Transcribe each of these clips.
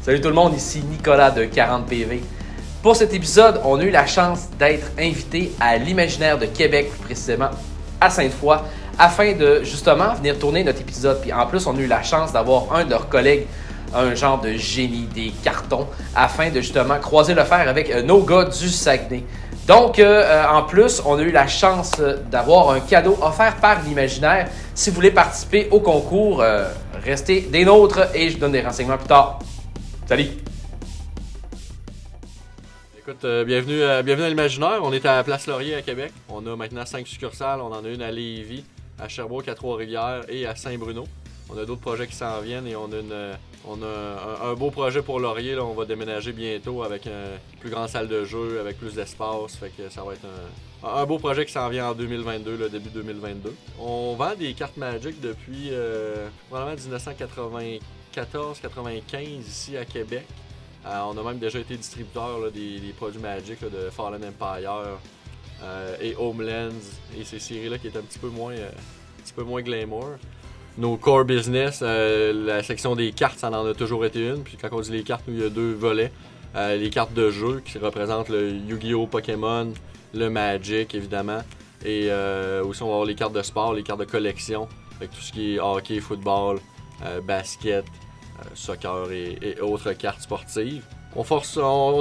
Salut tout le monde, ici Nicolas de 40PV. Pour cet épisode, on a eu la chance d'être invité à l'Imaginaire de Québec, plus précisément à Sainte-Foy, afin de justement venir tourner notre épisode. Puis en plus, on a eu la chance d'avoir un de leurs collègues, un genre de génie des cartons, afin de justement croiser le fer avec nos gars du Saguenay. Donc, en plus, on a eu la chance d'avoir un cadeau offert par l'Imaginaire. Si vous voulez participer au concours, restez des nôtres et je vous donne des renseignements plus tard. Salut! Écoute, bienvenue à l'Imaginaire. On est à Place Laurier à Québec. On a maintenant 5 succursales. On en a une à Lévis, à Sherbrooke, à Trois-Rivières et à Saint-Bruno. On a d'autres projets qui s'en viennent et on a un beau projet pour Laurier. Là. On va déménager bientôt avec une plus grande salle de jeu, avec plus d'espace. Fait que ça va être un beau projet qui s'en vient en 2022, le début 2022. On vend des cartes Magic depuis probablement 1994-95 ici à Québec. On a même déjà été distributeur là, des produits Magic là, de Fallen Empire et Homelands et ces séries-là qui étaient un petit peu moins glamour. Nos core business, la section des cartes, ça en a toujours été une. Puis quand on dit les cartes, nous, il y a 2 volets. Les cartes de jeu qui représentent le Yu-Gi-Oh! Pokémon, le Magic évidemment. Et aussi on va avoir les cartes de sport, les cartes de collection, avec tout ce qui est hockey, football, basket, soccer et autres cartes sportives. On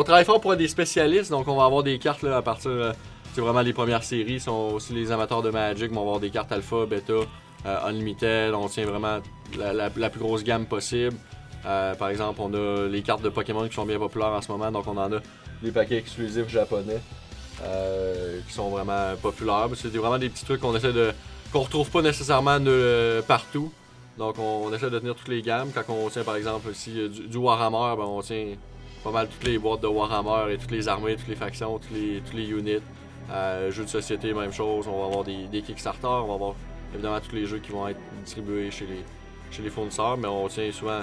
travaille fort pour être des spécialistes, donc on va avoir des cartes là, à partir c'est vraiment les premières séries. Sont aussi les amateurs de Magic vont avoir des cartes Alpha, Beta, Unlimited. On tient vraiment la plus grosse gamme possible. Par exemple, on a les cartes de Pokémon qui sont bien populaires en ce moment, donc on en a des paquets exclusifs japonais qui sont vraiment populaires. C'est vraiment des petits trucs qu'on retrouve pas nécessairement partout. Donc on essaie de tenir toutes les gammes. Quand on tient par exemple aussi du Warhammer, on tient pas mal toutes les boîtes de Warhammer et toutes les armées, toutes les factions, tous les units. Jeux de société, même chose. On va avoir des Kickstarter, on va avoir évidemment tous les jeux qui vont être distribués chez les fournisseurs, mais on tient souvent.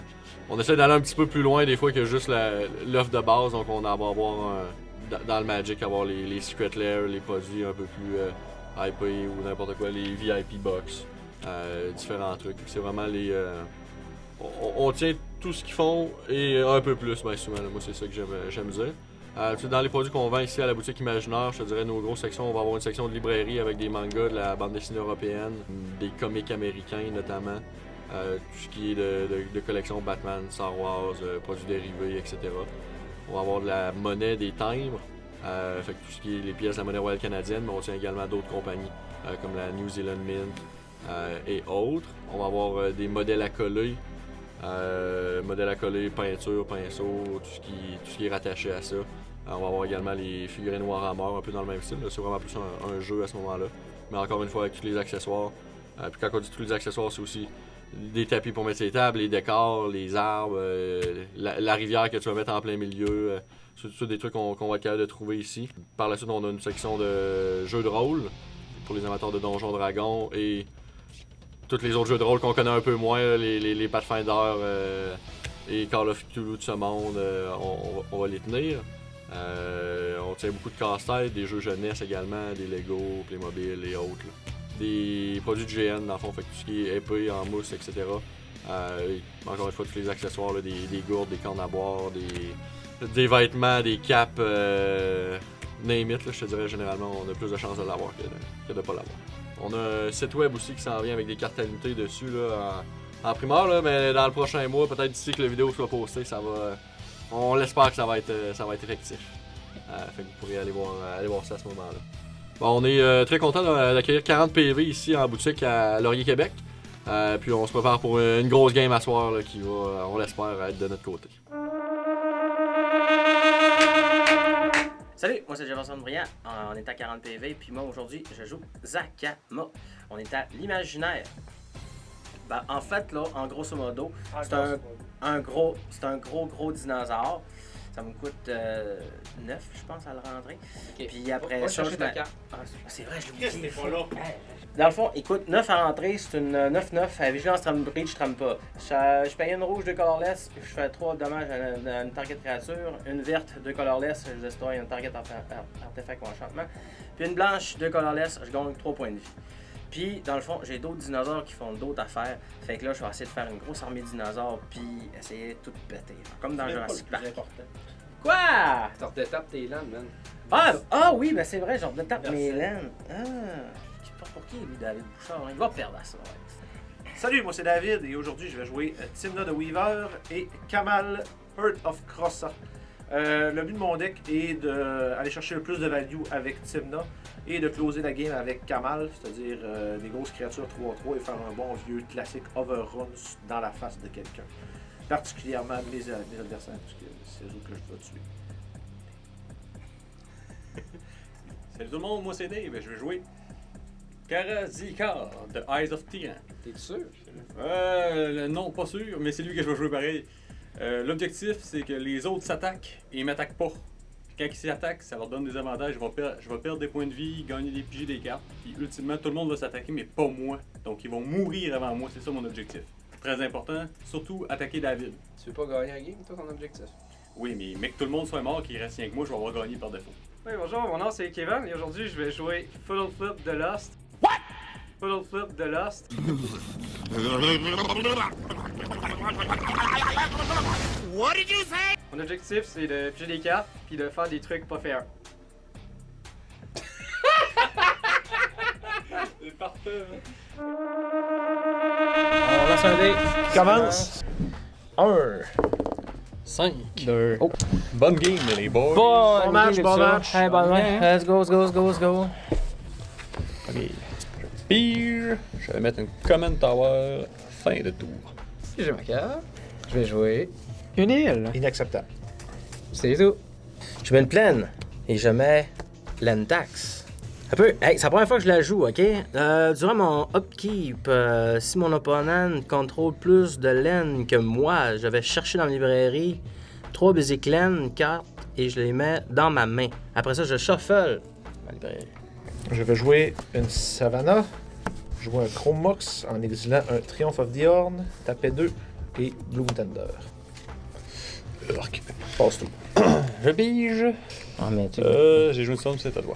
On essaie d'aller un petit peu plus loin des fois que juste l'offre de base. Donc on va avoir dans le Magic avoir les Secret Lair, les produits un peu plus hypés ou n'importe quoi, les VIP Box. Différents trucs. C'est vraiment on tient tout ce qu'ils font et un peu plus, bien souvent. Là. Moi, c'est ça que j'aime dire. Dans les produits qu'on vend ici à la boutique Imaginaire, je te dirais nos grosses sections, on va avoir une section de librairie avec des mangas de la bande dessinée européenne, des comics américains notamment, tout ce qui est de collection Batman, Star Wars, produits dérivés, etc. On va avoir de la monnaie, des timbres, fait que tout ce qui est les pièces de la monnaie royale canadienne, mais on tient également d'autres compagnies comme la New Zealand Mint. Et autres. On va avoir des modèles à coller, peinture, pinceau, tout ce qui est rattaché à ça. On va avoir également les figurines Warhammer, un peu dans le même style. C'est vraiment plus un jeu à ce moment-là. Mais encore une fois, avec tous les accessoires. Puis quand on dit tous les accessoires, c'est aussi des tapis pour mettre ses tables, les décors, les arbres, la rivière que tu vas mettre en plein milieu. C'est des trucs qu'on va être capable de trouver ici. Par la suite, on a une section de jeux de rôle pour les amateurs de Donjons Dragons et tous les autres jeux de rôle qu'on connaît un peu moins, les Pathfinder et Call of Cthulhu de ce monde, on va les tenir. On tient beaucoup de casse-tête, des jeux jeunesse également, des Lego, Playmobil et autres. Là. Des produits de GN dans le fond, fait tout ce qui est épée, en mousse, etc. Encore une fois, tous les accessoires, là, des gourdes, des cornes à boire, des vêtements, des capes, name it, là, je te dirais généralement on a plus de chances de l'avoir que de pas l'avoir. On a un site web aussi qui s'en vient avec des cartes annoncées dessus là, en primeur, là, mais dans le prochain mois, peut-être d'ici que la vidéo soit postée, on l'espère que ça va être effectif. Fait que vous pourrez aller voir ça à ce moment-là. Bon, on est très content d'accueillir 40PV ici en boutique à Laurier, Québec. Puis on se prépare pour une grosse game à soir là, qui va, on l'espère, être de notre côté. Salut, moi c'est Jefferson Briand, on est à 40PV, puis moi aujourd'hui je joue Zakama. On est à l'Imaginaire. Ben, en fait, là, en grosso modo, c'est un gros dinosaure. Ça me coûte 9, je pense, à le rentrer. Okay. Puis après ça, c'est vrai, je l'ai oublié. Dans le fond, il coûte 9 à rentrer, c'est une 9-9 à Vigilance Trame Bridge, je trame pas. Je paye une rouge de colorless, je fais 3 dommages à une target créature. Une verte de colorless, je destroy une target artefact ou enchantement. Puis une blanche de colorless, je gagne 3 points de vie. Puis, dans le fond, j'ai d'autres dinosaures qui font d'autres affaires. Fait que là, je vais essayer de faire une grosse armée de dinosaures, puis essayer de tout péter. Comme dans Jurassic Park. Quoi? T'en redétapes tes landes, man. Ah oui, ben c'est vrai, genre de tape mes laines. Je sais pas pour qui, lui, David Bouchard. Il va perdre à ça, ouais. Salut, moi c'est David et aujourd'hui je vais jouer Tymna de Weaver et Kamal Heart of Crossa. Le but de mon deck est d'aller chercher le plus de value avec Tymna et de closer la game avec Kamal, c'est-à-dire des grosses créatures 3-3 et faire un bon vieux classique overrun dans la face de quelqu'un. Particulièrement mes adversaires, parce que c'est eux que je dois tuer. Salut tout le monde, moi c'est Dave, je vais jouer Karazikar de Eyes of Tyrann. T'es sûr? Non, pas sûr, mais c'est lui que je vais jouer pareil. L'objectif, c'est que les autres s'attaquent et ils m'attaquent pas. Quand ils s'attaquent, ça leur donne des avantages. Je vais perdre des points de vie, gagner des piger des cartes. Puis ultimement, tout le monde va s'attaquer, mais pas moi. Donc ils vont mourir avant moi, c'est ça mon objectif. Très important, surtout attaquer David. Tu veux pas gagner la game, toi, ton objectif? Oui, mais que tout le monde soit mort, qu'il reste rien que moi, je vais avoir gagné par défaut. Oui, bonjour, mon nom c'est Kevin et aujourd'hui je vais jouer Fuddle Flip de Lost. What? Fuddle Flip de Lost. What did you say? Mon objectif c'est de piger des cartes puis de faire des trucs pas fairs. C'est parfait, On lance un dé. Commence! 1. 5. 2. Oh, bonne game, les boys. Bon match, bon match. Hey, bon match. Let's go, let's go, let's go, let's go. Ok. Pire, je vais mettre une Command Tower fin de tour. J'ai ma carte. Je vais jouer une île. Inacceptable. C'est tout. Je mets une plaine et je mets l'Entax. Un peu, hey, c'est la première fois que je la joue, ok? Durant mon upkeep, si mon opponent contrôle plus de laine que moi, je vais chercher dans la librairie 3 basic laine, une carte, et je les mets dans ma main. Après ça, je shuffle ma librairie. Je vais jouer une Savannah, jouer un Chrome Mox en exilant un Triumph of the Horn, taper 2 et Bloom Tender. Passe tout. Je pige. Ah, mais tu... J'ai joué une somme, c'est à toi.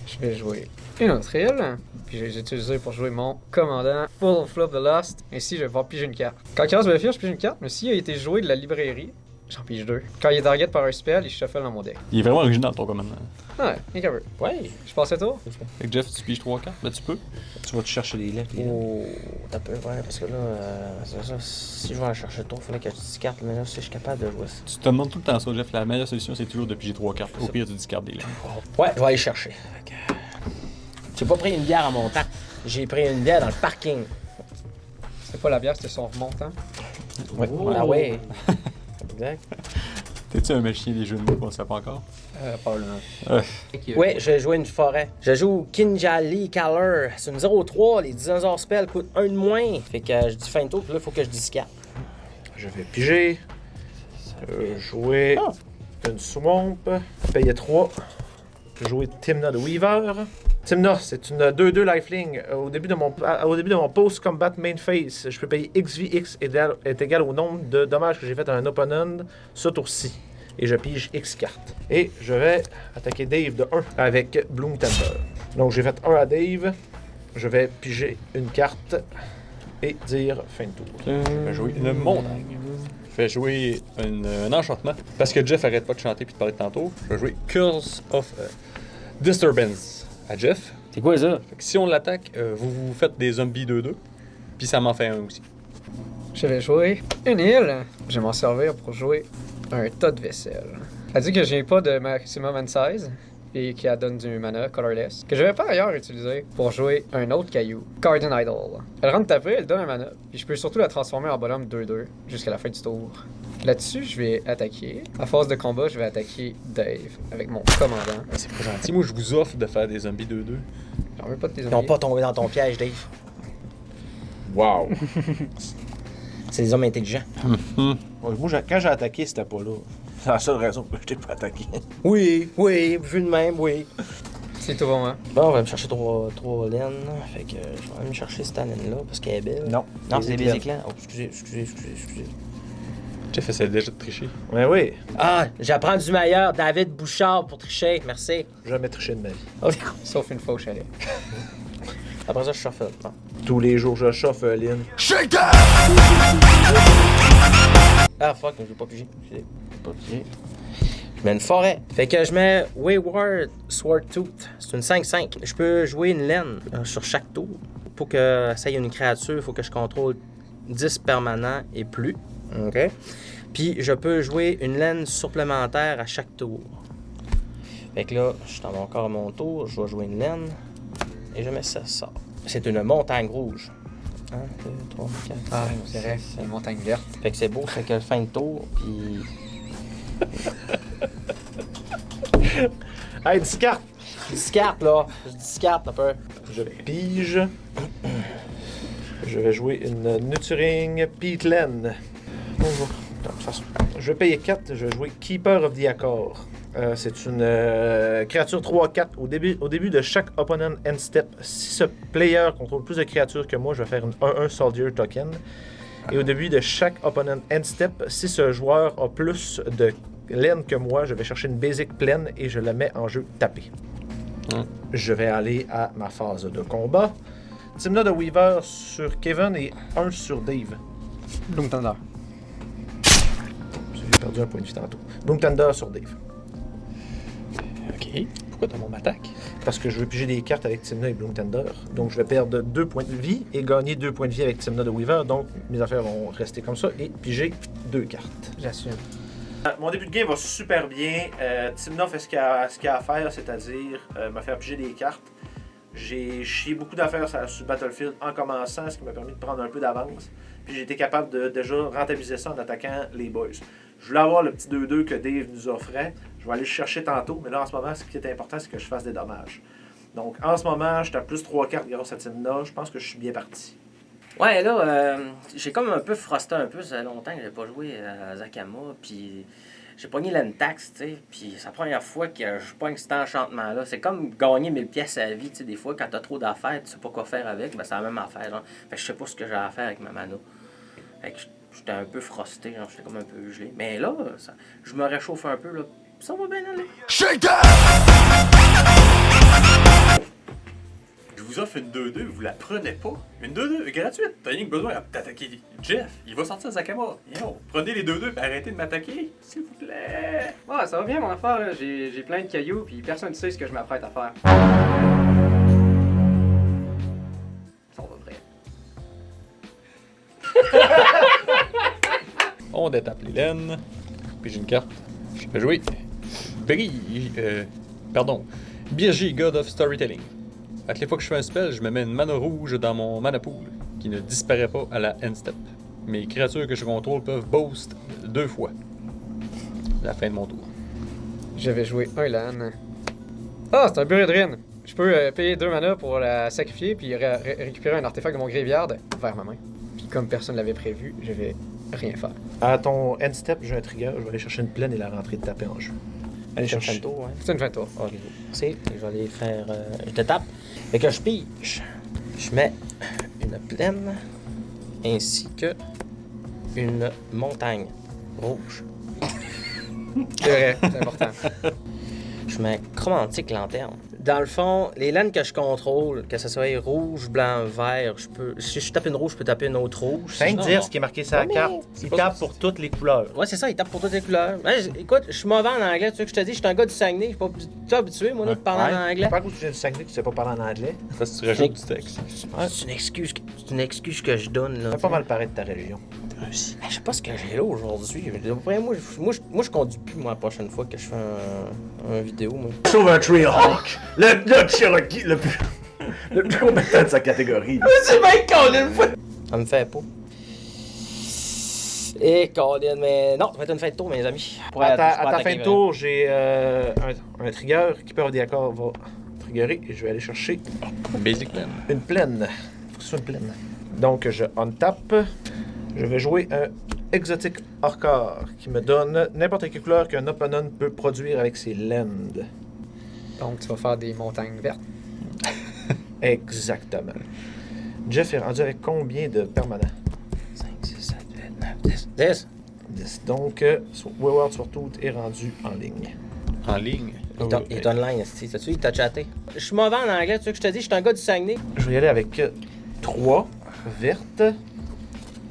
Je vais jouer une autre île. Puis je vais les utiliser pour jouer mon commandant Fuddle Flip de Lost. Ainsi, je vais pouvoir piger une carte. Quand il reste Battlefield, je pige une carte, mais s'il a été joué de la librairie, j'en pige 2. Quand il est target par un spell, il shuffle dans mon deck. Il est vraiment original ton commandant. Ouais, rien qu'un peu. Ouais, Je passe le tour. Fait que Jeff, tu piges 3 cartes? Ben tu peux. Tu vas te chercher les lettres. oh, t'as peu, ouais, parce que là, c'est ça, si je vais aller chercher le tour, il fallait que je discarte, mais là, si je suis capable de jouer ça. Tu te demandes tout le temps ça, Jeff. La meilleure solution, c'est toujours de piger 3 cartes. Au pire, tu discardes des lignes. Ouais, je vais aller chercher. Fait que... J'ai pas pris une bière en montant. J'ai pris une bière dans le parking. C'est pas la bière, c'était son remontant. Ouais. Ah ouais. Exact. T'es-tu un magicien des jeux de mots qu'on ne sait pas encore? Probablement. Ouais, je vais jouer une forêt. Je joue Kinjali Caller. C'est une 0-3. Les dinosaures spells coûtent 1 de moins. Fait que je dis fin de tour, puis là, il faut que je discarte. Je vais piger. Jouer une Swamp. Payer 3. Jouer Tymna de Weaver. Tymna, c'est une 2-2 lifelink. Au début de mon post-combat main phase, je peux payer XVX est égal au nombre de dommages que j'ai fait à un opponent ce tour-ci. Et je pige X cartes. Et je vais attaquer Dave de 1 avec Bloom Tender. Donc j'ai fait 1 à Dave. Je vais piger une carte et dire fin de tour. Je vais jouer une montagne. Je vais jouer un enchantement. Parce que Jeff arrête pas de chanter puis de parler de tantôt. Je vais jouer Curse of Disturbance à Jeff. C'est quoi ça? Fait que si on l'attaque, vous faites des zombies 2-2. Puis ça m'en fait un aussi. Je vais jouer une île. Je vais m'en servir pour jouer un tas de vaisselle. Elle dit que j'ai pas de maximum and size et qu'elle donne du mana colorless, que je vais par ailleurs utiliser pour jouer un autre caillou, Guardian Idol. Elle rentre taper, elle donne un mana, puis je peux surtout la transformer en bonhomme 2-2 jusqu'à la fin du tour. Là-dessus, je vais attaquer. À phase de combat, je vais attaquer Dave avec mon commandant. C'est pas gentil. Moi, je vous offre de faire des zombies 2-2. J'en veux pas de tes Ils n'ont pas tombé dans ton piège, Dave. Wow! C'est des hommes intelligents. Moi, quand j'ai attaqué, c'était pas là. C'est la seule raison que je t'ai pas attaqué. Oui, vu de même, oui. C'est tout bon, hein? Bon, on va me chercher 3 laines. Fait que je vais même chercher cette laine-là parce qu'elle est belle. Non. Non, c'est des Basic basic laines. Oh, excusez. Jeff essaie déjà de tricher. Ouais, oui. Ah, j'apprends du meilleur, David Bouchard pour tricher. Merci. Jamais triché de ma vie. Oh, Sauf une fois au chalet. Après ça, je shuffle. Bon. Tous les jours, je chauffe, Lynn. Ah fuck, je vais pas piger. J'ai pas pigé. Je mets une forêt. Fait que je mets Wayward Swordtooth. C'est une 5-5. Je peux jouer une laine sur chaque tour. Pour que ça ait une créature, il faut que je contrôle 10 permanents et plus. OK? Puis je peux jouer une laine supplémentaire à chaque tour. Fait que là, je suis dans mon corps à mon tour, je vais jouer une laine. Et je mets ça. C'est une montagne rouge. 1, 2, 3, 4, Ah, 5, c'est vrai, c'est une montagne verte. Fait que c'est beau, fait que fin de tour, puis... Hey, discarte! Je discarte, là. Je discarte un peu. Je pige. Je vais jouer une Nuturing Peatland. De toute façon, je vais payer 4. Je vais jouer Keeper of the Accord. C'est une créature 3-4. Au début de chaque opponent end step, si ce player contrôle plus de créatures que moi, je vais faire une 1-1 Soldier Token. Et au début de chaque opponent end step, si ce joueur a plus de laine que moi, je vais chercher une basic plaine et je la mets en jeu tapé. Je vais aller à ma phase de combat. Timna de Weaver sur Kevin et 1 sur Dave. Bloom Thunder. J'ai perdu un point de vie tantôt. Bloom Thunder sur Dave. Ok. Pourquoi t'as mon attaque? Parce que je veux piger des cartes avec Timna et Bloom Thunder. Donc je vais perdre 2 points de vie et gagner 2 points de vie avec Timna de Weaver. Donc mes affaires vont rester comme ça et piger 2 cartes. J'assume. Mon début de game va super bien. Timna fait ce qu'il a à faire, c'est-à-dire me faire piger des cartes. J'ai chié beaucoup d'affaires sur Battlefield en commençant, ce qui m'a permis de prendre un peu d'avance. Puis j'ai été capable de déjà rentabiliser ça en attaquant les boys. Je voulais avoir le petit 2-2 que Dave nous offrait. Je vais aller le chercher tantôt, mais là en ce moment, ce qui est important, c'est que je fasse des dommages. Donc en ce moment, je suis à plus 3 cartes grâce à Timna. Je pense que je suis bien parti. Ouais, là, j'ai comme un peu frosté un peu. Ça fait longtemps que j'ai pas joué à Zakama, puis j'ai pogné l'Entax, tu sais, puis c'est la première fois que je pogne cet enchantement-là. C'est comme gagner 1000 pièces à la vie, tu sais, des fois, quand t'as trop d'affaires, tu sais pas quoi faire avec, ben c'est la même affaire, genre. Fait que je sais pas ce que j'ai à faire avec ma mana. Fait que j'étais un peu frosté, genre, j'étais comme un peu gelé. Mais là, je me réchauffe un peu, là. Ça va bien aller. Je vous offre une 2-2, vous la prenez pas. Une 2-2 gratuite. T'as rien que besoin d'attaquer Jeff. Il va sortir Zakama. Yo, prenez les 2-2 et arrêtez de m'attaquer, s'il vous plaît. Ouais, ça va bien mon affaire, là. J'ai plein de cailloux, puis personne ne sait ce que je m'apprête à faire. Ça va vrai. On détape les laines. Puis j'ai une carte. Je vais jouer. Birgi, God of Storytelling. À toutes les fois que je fais un spell, je me mets une mana rouge dans mon mana pool, qui ne disparaît pas à la end step. Mes créatures que je contrôle peuvent boost 2 fois. À la fin de mon tour. Je vais jouer un LAN. Ah, c'est un Buridrin. Je peux payer 2 mana pour la sacrifier, puis récupérer un artefact de mon graveyard vers ma main. Puis comme personne l'avait prévu, je vais rien faire. À ton end step, j'ai un trigger. Je vais aller chercher une plaine et la rentrer de taper en jeu. Allez C'est une fin chercher. de tour, ouais. C'est une fin de tour. Ok, c'est, je vais aller faire. Je te tape. Fait que je pige. Je mets une plaine ainsi que une montagne rouge. C'est vrai, c'est important. Je mets chromantique lanterne. Dans le fond, les laines que je contrôle, que ce soit rouge, blanc, vert, si je tape une rouge, je peux taper une autre rouge. Fin de Non, dire non. ce qui est marqué sur la Ouais, mais carte. Il tape pour toutes les couleurs. Ouais, c'est ça, il tape pour toutes les couleurs. Ouais, écoute, je suis mauvais en anglais, tu sais que je te dis, je suis un gars du Saguenay, je suis pas du tout habitué, moi, là, de parler en anglais. Pas que tu viens du Saguenay que tu sais pas parler en anglais. Parce que tu rajoutes du texte. C'est une excuse que je donne, là. Ça fait pas mal paraître de ta région. Je sais pas ce que j'ai là aujourd'hui. Après, moi, je conduis plus, moi, la prochaine fois que je fais un vidéo, moi. Sauve un Treehawk, le Cherokee le plus compétent de sa catégorie. C'est bien Colin, ça me fait pas. Et Colin, mais non, ça va être une fin de tour, mes amis. À ta fin de tour, j'ai un trigger qui peut avoir des accords va triggerer et je vais aller chercher Basic plan. une plaine. Faut que ce soit une plaine. Donc je untap. Je vais jouer un Exotic Orcar qui me donne n'importe quelle couleur qu'un opponent peut produire avec ses lands. Donc tu vas faire des montagnes vertes. Exactement. Jeff est rendu avec combien de permanents? 5, 6, 7, 8, 9, 10. 10. 10. Donc, Wayward Swordtooth est rendu en ligne. En ligne. Il est online, sais-tu? Il t'a chatté. Je suis mauvais en anglais, tu sais que je te dis, je suis un gars du Saguenay. Je vais y aller avec 3 vertes.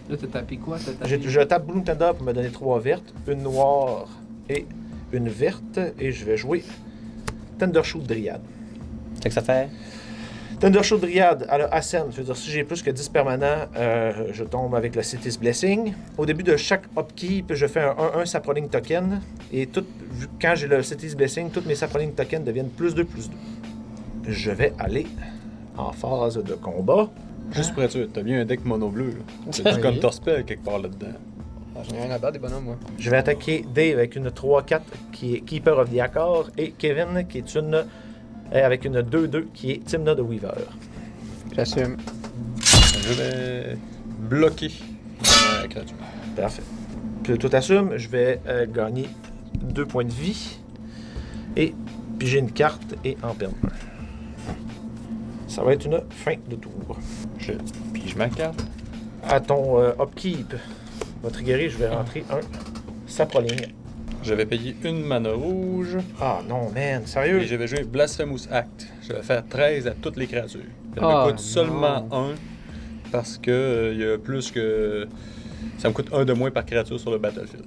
Là, t'as tapé quoi? Je tape Bloom Tender pour me donner 3 vertes, une noire et une verte. Et je vais jouer Thundershoot Dryad. C'est que ça fait? Thundershoot Dryad, elle a Ascend. Je veux dire, si j'ai plus que 10 permanents, je tombe avec le City's Blessing. Au début de chaque upkeep, je fais un 1-1 Saproling Token. Et quand j'ai le City's Blessing, tous mes Saproling Tokens deviennent +2/+2. Je vais aller en phase de combat. Juste pour être sûr, t'as bien un deck mono bleu. C'est Oui. comme Torspell quelque part là-dedans. J'en ai rien à battre des bonhommes, moi. Je vais attaquer Dave avec une 3-4 qui est Keeper of the Accord et Kevin qui est une avec une 2-2 qui est Tymna de Weaver. J'assume. Je vais bloquer la créature. Parfait. Puis tout assume, je vais gagner 2 points de vie et piger une carte et en perdre un. Ça va être une fin de tour. Je pige ma carte. À ton upkeep, votre guéri, je vais rentrer un Saproling. Je vais payer une mana rouge. Ah non, man, Et sérieux? je vais jouer Blasphemous Act. Je vais faire 13 à toutes les créatures. Ça Ah, me coûte seulement non. 1 parce que il y a plus que. Ça me coûte 1 de moins par créature sur le battlefield.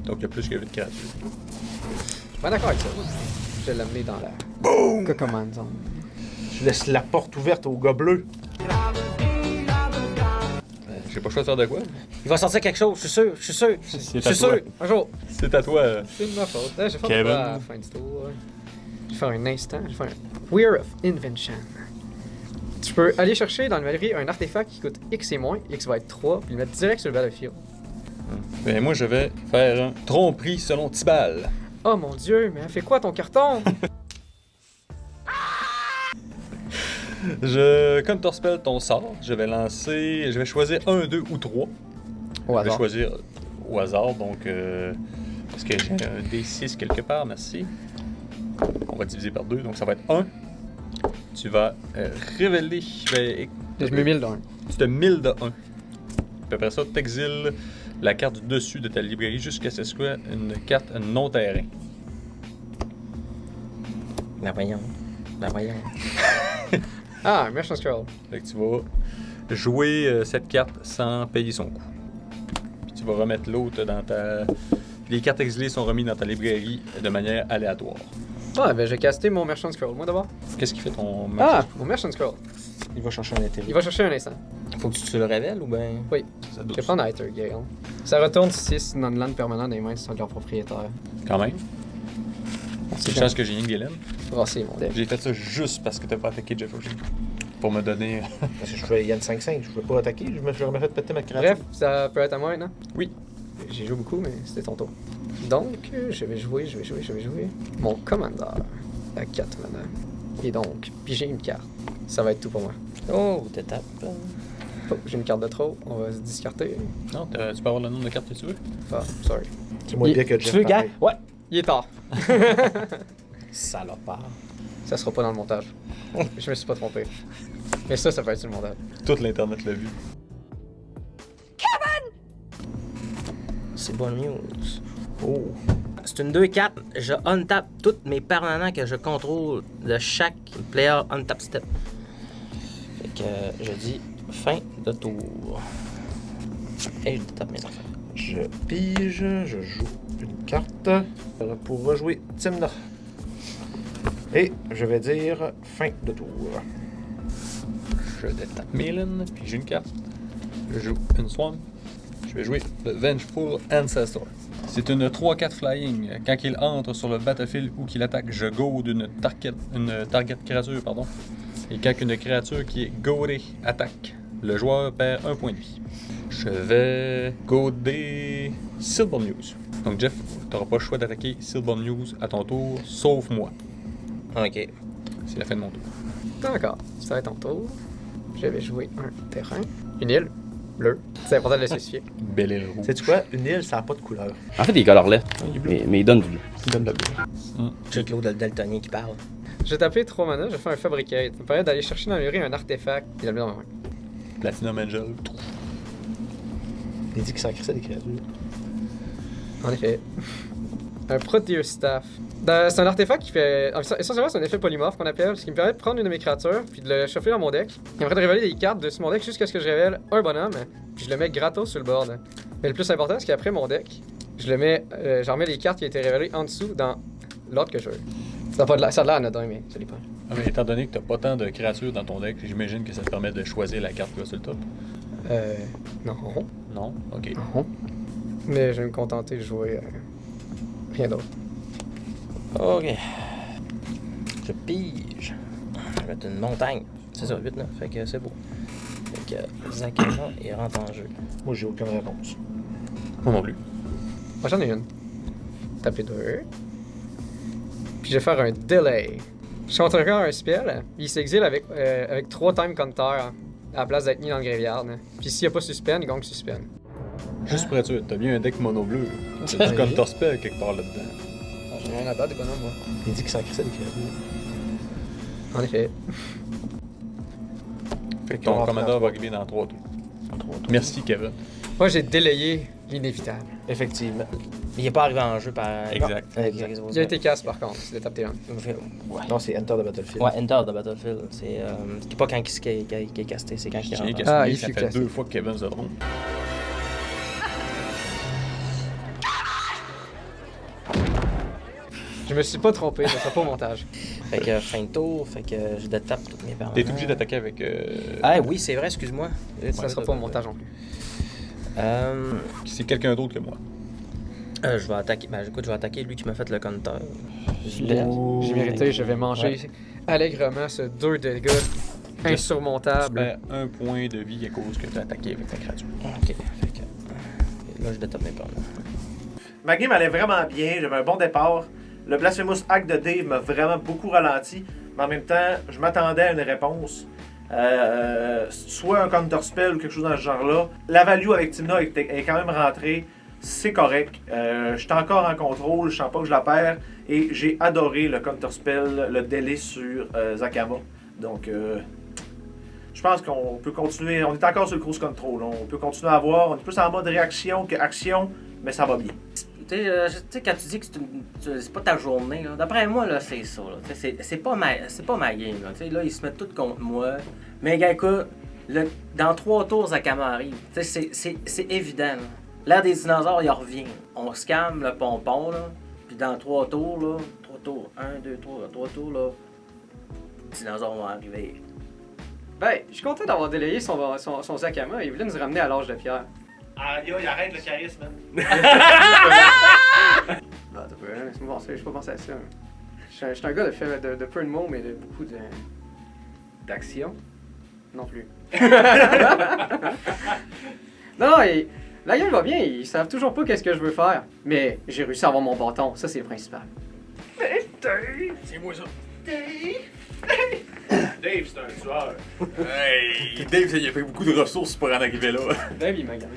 Donc il y a plus que 8 créatures. Je suis pas d'accord avec ça. Je vais l'amener dans la. Boom! Command zone. Je laisse la porte ouverte au gars bleu. J'ai pas le choix de faire de quoi. Il va sortir quelque chose, je suis sûr, je suis sûr. C'est Je suis sûr. Un jour. C'est à toi. C'est de ma faute. J'ai fait Kevin. à la fin du tour. Ouais. Je vais faire un instant. Je vais faire un Weir of Invention. Tu peux aller chercher dans le galerie un artefact qui coûte X et moins. X va être 3, puis le mettre direct sur le battlefield. Ben moi je vais faire un tromperie selon Tibal. Oh mon dieu, mais elle fait quoi ton carton? Comme Torspell ton sort, je vais choisir 1, 2 ou 3. Au Je vais hasard. choisir au hasard, donc parce que j'ai un D6 quelque part, merci. On va diviser par 2, donc ça va être 1. Tu vas révéler, Je mets 1000 dans un. tu te 1000 de 1. Puis après ça, tu exiles la carte du dessus de ta librairie jusqu'à ce que ce soit une carte non-terrain. La voyons. La voyons. Ah, un Merchant Scroll. Fait que tu vas jouer cette carte sans payer son coût. Puis tu vas remettre l'autre dans ta... Les cartes exilées sont remises dans ta librairie de manière aléatoire. Ah, ben j'ai casté mon Merchant Scroll, moi d'abord. Qu'est-ce qui fait ton... Ah, mon Merchant Scroll. Il va chercher un intérêt. Il va chercher un instant. Faut que tu le révèles ou ben. Oui, Ça je doit- vais prendre Aether Gale. Ça retourne 6 non-land permanents des mains de leur propriétaire. Quand même. C'est une chance que j'ai rien que des laines. Brasser mon deck. J'ai fait ça juste parce que t'as pas attaqué Jeff O'Shea. Pour me donner... Parce que je fais Yann 5-5, je peux pas attaquer, je me fait péter ma créature. Bref, ça peut être à moi maintenant. Oui. J'ai joué beaucoup, mais c'était ton tour. Donc, je vais jouer mon Commander à 4 mana. Et donc, piger une carte. Ça va être tout pour moi. Oh, t'étapes. Oh, j'ai une carte de trop, on va se discarter. Non, tu peux avoir le nombre de cartes que tu veux. Ah, sorry. C'est moins bien que Jeff. Tu veux, gars? pareil. Ouais. Il est tard. Salopard. Ça sera pas dans le montage. Je me suis pas trompé. Mais ça peut être sur le montage. Toute l'internet l'a vu. C'est bonne news. Oh. C'est une 2-4. Je untap tous mes permanents que je contrôle de chaque player untap step. Fait que je dis fin de tour. Et je tape mes affaires. Je pige, je joue une carte pour rejouer Tymna. Et je vais dire fin de tour. Je détape Melin, puis j'ai une carte. Je joue une Swan. Je vais jouer le Vengeful Ancestor. C'est une 3-4 flying. Quand il entre sur le battlefield ou qu'il attaque, je goad une target créature, pardon. Et quand une créature qui est goadée attaque, le joueur perd un point de vie. Je vais goader Silver News. Donc Jeff, tu n'auras pas le choix d'attaquer Silver News à ton tour, sauf moi. Ok. C'est la fin de mon tour. D'accord, ça va être ton tour. Je vais jouer un terrain. Une île. Bleu. C'est important de le spécifier. Belle île rouge. Sais-tu quoi? Une île, ça n'a pas de couleur. En fait, il est colorless, mais il donne du bleu. Il donne de la bleu. J'ai Claude le Daltonien qui parle. Je vais taper 3 mana, je vais faire un Fabricate. Ça me permet d'aller chercher dans le mur un artefact et de le mettre dans ma main. Platinum Angel. Il dit qu'il s'en crissait des créatures. En effet. un Proteus Staff. C'est un artefact qui fait... Essentiellement, c'est un effet polymorphe qu'on appelle, ce qui me permet de prendre une de mes créatures, puis de le chauffer dans mon deck. Et après de révéler des cartes de mon deck jusqu'à ce que je révèle un bonhomme, puis je le mets gratos sur le board. Mais le plus important, c'est qu'après mon deck, j'en remets les cartes qui ont été révélées en dessous dans l'ordre que je veux. Ça a l'air anodin, mais ça dépend. Ah, mais étant donné que t'as pas tant de créatures dans ton deck, j'imagine que ça te permet de choisir la carte qui va sur le top. Non. Non? Ok. Non. Mais je vais me contenter de jouer rien d'autre. Ok. Je pige. Je vais mettre une montagne. C'est ça, 8-9. Fait que c'est beau. Fait que Zakama, il rentre en jeu. Moi, j'ai aucune réponse. Moi non plus. Moi, j'en ai une. Taper 2. Puis je vais faire un delay. Je compte encore un spell. Il s'exile avec 3 time counter à la place d'être mis dans le graveyard. Puis s'il n'y a pas suspend, il gagne suspend. Juste pour être sûr, t'as bien un deck mono bleu. T'as du counter spell quelque part là-dedans. J'ai rien à battre, des bonhommes, moi. Il dit que ça crée des créatures. En effet. Fait qu'on Ton rentre commandeur dans va arriver dans 3 tours. Merci, Kevin. Moi, j'ai délayé l'inévitable. Effectivement. Il est pas arrivé en jeu par. Exact. Il a été casse, par contre, c'est l'étape T1. Ouais. Non, c'est Enter the Battlefield. Ouais, Enter the Battlefield. C'est pas quand il est casté, c'est quand il J'ai rentre. rien Ah, qu'à il ça fut fait classé. 2 fois que Kevin se trompe. Je me suis pas trompé, ça sera pas au montage. Fait que fin de tour, fait que je détape toutes mes permanents. T'es obligé d'attaquer avec. Ah oui, c'est vrai, excuse-moi. Ça sera pas au montage non plus. C'est quelqu'un d'autre que moi. Je vais attaquer. Ben écoute, je vais attaquer lui qui m'a fait le counter. J'ai mérité, je vais manger allègrement ce 2 dégâts Tu insurmontable. perds 1 point de vie à cause que t'as attaqué avec ta créature. Ok, fait que. Là, je détape mes permanents. Ma game allait vraiment bien, j'avais un bon départ. Le Blasphemous Act de Dave m'a vraiment beaucoup ralenti, mais en même temps, je m'attendais à une réponse. Soit un counterspell ou quelque chose dans ce genre-là. La value avec Timna est quand même rentrée, c'est correct. Je suis encore en contrôle, je sens pas que je la perds. Et j'ai adoré le counterspell, le délai sur Zakama. Donc, je pense qu'on peut continuer. On est encore sur le cruise control. On peut continuer à voir. On est plus en mode réaction que action, mais ça va bien. Tu sais, quand tu dis que c'est pas ta journée, là, d'après moi, là, c'est ça. Là. C'est pas ma game. Là. Là, ils se mettent tous contre moi. Mais, gars, écoute, dans 3 tours, Zakama arrive. C'est évident. Là. L'ère des dinosaures, il revient. On se calme le pompon, là. Puis dans 3 tours, là, 3 tours, 1, 2, 3 tours, là, les dinosaures vont arriver. Ben, je suis content d'avoir délayé son Zakama. Il voulait nous ramener à l'âge de pierre. Ah, yo, il arrête le charisme. Bah, t'as pas laisse-moi penser, je pas pensé à ça. Je suis un gars de peu de mots, mais de beaucoup d'action. Non plus. Non, et la game va bien, ils savent toujours pas qu'est-ce que je veux faire. Mais j'ai réussi à avoir mon bâton, ça c'est le principal. C'est moi ça. Dave, c'est un tueur. Hey! Dave, il a fait beaucoup de ressources pour en arriver là. Dave, il m'a gagné.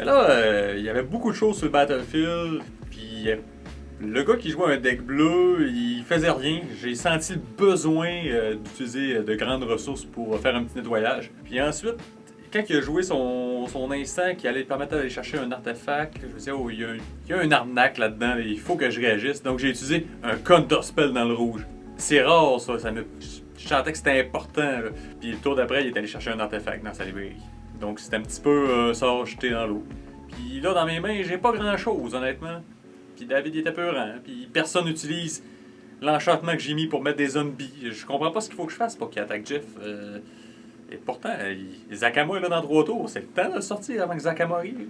Et là, il y avait beaucoup de choses sur le Battlefield, puis le gars qui jouait un deck bleu, il faisait rien. J'ai senti le besoin d'utiliser de grandes ressources pour faire un petit nettoyage. Puis ensuite, quand il a joué son instant qui allait lui permettre d'aller chercher un artefact, je me disais, oh, il y a un arnaque là-dedans, il faut que je réagisse. Donc j'ai utilisé un counterspell dans le rouge. C'est rare ça, je sentais que c'était important. Là. Puis le tour d'après, il est allé chercher un artefact dans sa librairie. Donc c'était un petit peu ça jeté dans l'eau. Puis là, dans mes mains, j'ai pas grand-chose, honnêtement. Puis David il était peurant. Puis personne n'utilise l'enchantement que j'ai mis pour mettre des zombies. Je comprends pas ce qu'il faut que je fasse pour qu'il attaque Jeff. Et pourtant, Zakama est là dans 3 tours. C'est le temps de le sortir avant que Zakama arrive.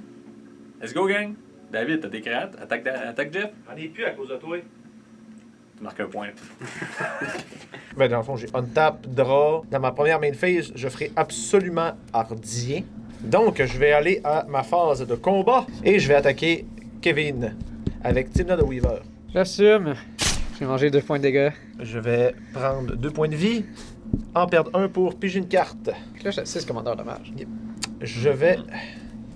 Let's go, gang! David, t'as des créates. Attaque Jeff. J'en ai plus à cause de toi. Tu marques un point. Ben, dans le fond, j'ai untap, draw. Dans ma première main phase, je ferai absolument ardien. Donc, je vais aller à ma phase de combat et je vais attaquer Kevin avec Timna de Weaver. J'assume. J'ai mangé 2 points de dégâts. Je vais prendre 2 points de vie, en perdre 1 pour piger une carte. Là, j'ai 6 commandeurs dommage. Je vais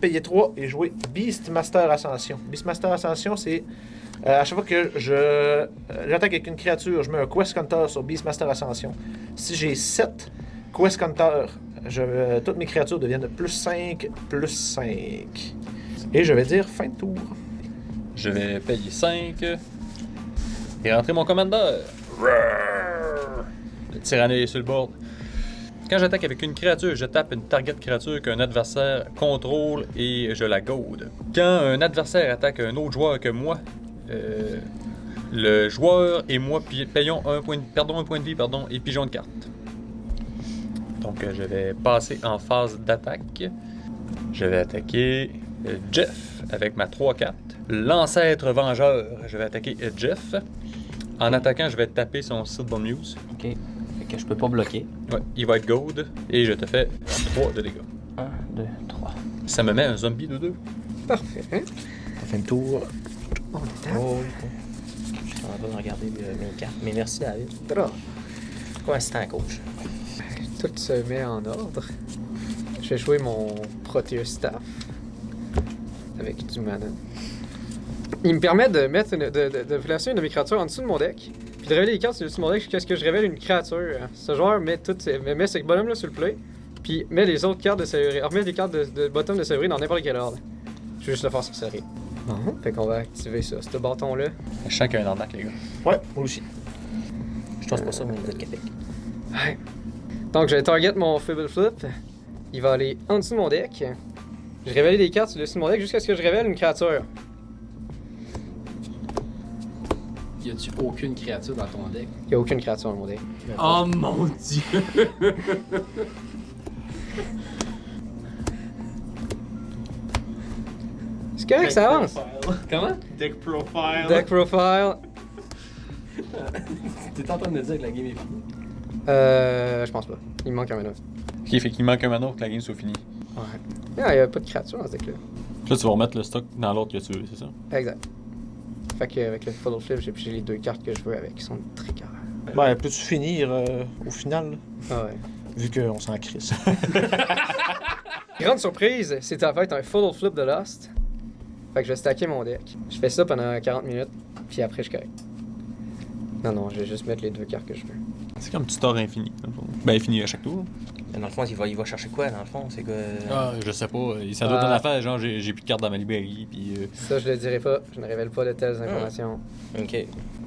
payer 3 et jouer Beastmaster Ascension. Beastmaster Ascension, c'est à chaque fois que j'attaque avec une créature, je mets un Quest Counter sur Beastmaster Ascension. Si j'ai 7 Quest Counter, toutes mes créatures deviennent de +5, +5. Et je vais dire fin de tour. Je vais payer 5 et rentrer mon commandeur. Le tyranné est sur le board. Quand j'attaque avec une créature, je tape une target créature qu'un adversaire contrôle et je la gaude. Quand un adversaire attaque un autre joueur que moi, le joueur et moi perdons un point de vie et pigeons une carte. Donc je vais passer en phase d'attaque. Je vais attaquer Jeff avec ma 3-4. L'ancêtre vengeur, je vais attaquer Jeff. En attaquant, je vais taper son Silver Muse. Ok. Fait que je peux pas bloquer. Ouais, il va être gold et je te fais 3 de dégâts. 1, 2, 3. Ça me met un zombie de 2. Parfait. On fait le tour. On est Oh, je suis en train de regarder mes cartes. Mais merci, David. Drôle. Quoi, assistant coach? Tout se met en ordre. Je vais jouer mon Proteus Staff avec du mana. Il me permet de mettre de placer une de mes créatures en dessous de mon deck, puis de révéler les cartes sur mon deck jusqu'à ce que je révèle une créature. Ce joueur met ce bonhomme-là sur le play, puis met les autres cartes de série. Remet les cartes de bottom de série dans n'importe quel ordre. Je vais juste le faire sur série. Bon, fait qu'on va activer ça, ce bâton-là. Je sens qu'il y a un arnaque, les gars. Ouais, moi aussi. Je pense pas ça, mais vous êtes Québec. Ouais. Donc, je vais target mon Fable Flip. Il va aller en dessous de mon deck. Je révèle des cartes sur le dessus de mon deck jusqu'à ce que je révèle une créature. Y a-tu aucune créature dans ton deck? Il n'y a aucune créature dans mon deck. Oh mon dieu! C'est correct, ça avance. Comment? Deck profile. Deck profile. T'es en train de dire que la game est finie? Je pense pas. Il me manque un mana. Ok, fait qu'il manque un mana pour que la game soit finie. Ouais. Il n'y a pas de créature dans ce deck-là. Puis là, tu vas remettre le stock dans l'autre que tu veux, c'est ça? Exact. Fait qu'avec le Fuddle Flip, j'ai pigé les 2 cartes que je veux avec, qui sont de trigger. Ben, peux-tu finir au final, là? Ah ouais. Vu qu'on s'en crisse. Grande surprise, c'est en fait un Fuddle Flip de Lost. Fait que je vais stacker mon deck. Je fais ça pendant 40 minutes, puis après je suis correct. Non, je vais juste mettre les 2 cartes que je veux. C'est comme tu tords infini, dans le fond. Ben, infini à chaque tour. Dans le fond, il va chercher quoi, dans le fond? C'est que... Ah, je sais pas. Ça doit être une affaire, genre j'ai plus de cartes dans ma librairie, puis... Ça, je le dirai pas. Je ne révèle pas de telles informations. Ok.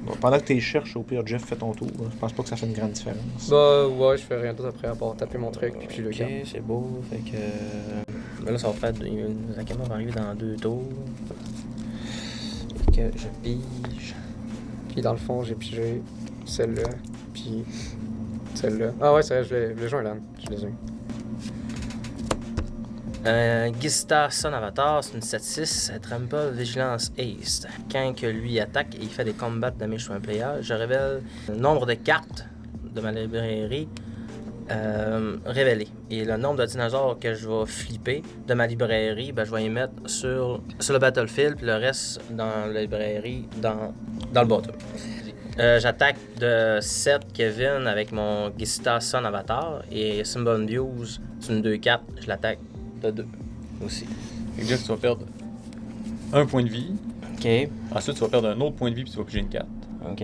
Bon, pendant que tu les cherches, au pire, Jeff, fais ton tour. Je pense pas que ça fait une grande différence. Bah ouais, je fais rien d'autre après à part taper mon truc puis puis le Ok, carte. c'est beau. Fait que... Ben là, ça va faire... Zakama va arriver dans 2 tours. Fait que je pige... Puis dans le fond, j'ai pigé celle-là, puis celle-là. Ah ouais, c'est vrai, je l'ai joué un LAN. Je les ai. Gista Son Avatar, c'est une 7-6, Trample Vigilance Haste. Quand que lui attaque et il fait des combats damage sur un player, je révèle le nombre de cartes de ma librairie révélées. Et le nombre de dinosaures que je vais flipper de ma librairie, ben, je vais y mettre sur le battlefield, puis le reste dans la librairie, dans le bottom. J'attaque de 7 Kevin avec mon Gista Son Avatar et Symbol Muse, c'est une 2-4, je l'attaque de 2 aussi. Fait que Jeff, tu vas perdre un point de vie. Ok, Ensuite, tu vas perdre un autre point de vie, puis tu vas piger une carte. ok,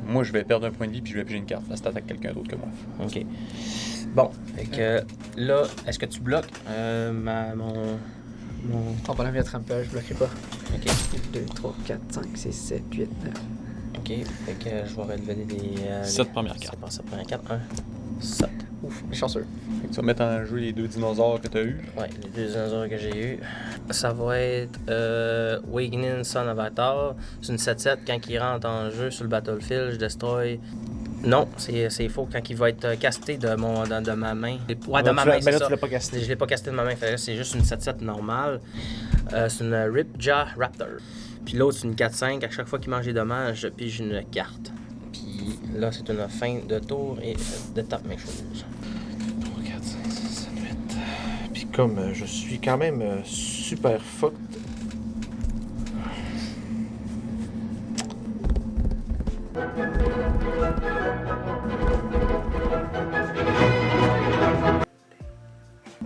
Moi, je vais perdre un point de vie, puis je vais piger une carte. Là, si t'attaques quelqu'un d'autre que moi. ok. Bon, fait que là, est-ce que tu bloques mon... Oh, pendant qu'il y a Trample, je bloquerai pas. Ok, 2, 3, 4, 5, 6, 7, 8, 9. ok, fait que je vais relever des... 7 premières cartes. C'est pas ça, première carte, 1, 7. Ouf, chanceux. Fait que tu vas mettre en jeu les 2 dinosaures que tu as eu. Ouais, les 2 dinosaures que j'ai eu. Ça va être Wakening Son Avatar. C'est une 7-7. Quand il rentre en jeu sur le battlefield, je destroy. Non, c'est faux. Quand il va être casté de ma main. Ouais, de ma main, Mais c'est là, ça. tu l'as pas casté. Je l'ai pas casté de ma main. Fait que là, c'est juste une 7-7 normale. C'est une Ripjaw Raptor. Puis l'autre, c'est une 4-5. À chaque fois qu'il mange des dommages, je pige une carte. Puis là, c'est une fin de tour et de tape mes choses. 3, 4, 5, 6, 7, 8. Puis comme je suis quand même super fucked.